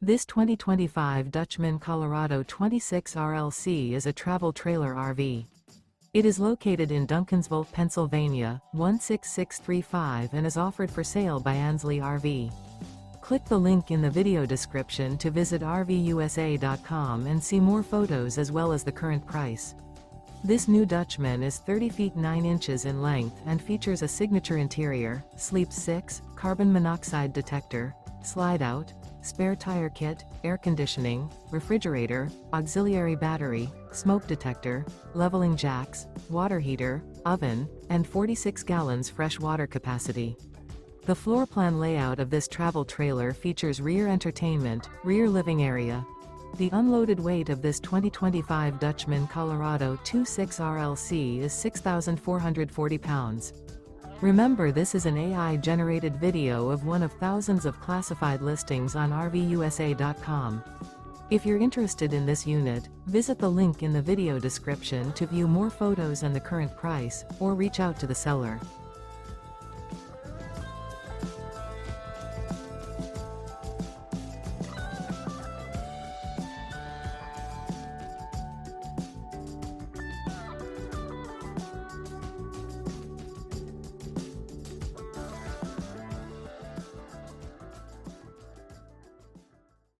This 2025 Dutchmen Colorado 26 RLC is a travel trailer RV. It is located in Duncansville, Pennsylvania, 16635 and is offered for sale by Ansley RV. Click the link in the video description to visit RVUSA.com and see more photos as well as the current price. This new Dutchman is 30 feet 9 inches in length and features a signature interior, sleeps 6, carbon monoxide detector, slide out, spare tire kit, air conditioning, refrigerator, auxiliary battery, smoke detector, leveling jacks, water heater, oven, and 46 gallons fresh water capacity. The floor plan layout of this travel trailer features rear entertainment, rear living area. The unloaded weight of this 2025 Dutchmen Colorado 26 RLC is 6,440 pounds. Remember, this is an AI-generated video of one of thousands of classified listings on RVUSA.com. If you're interested in this unit, visit the link in the video description to view more photos and the current price, or reach out to the seller.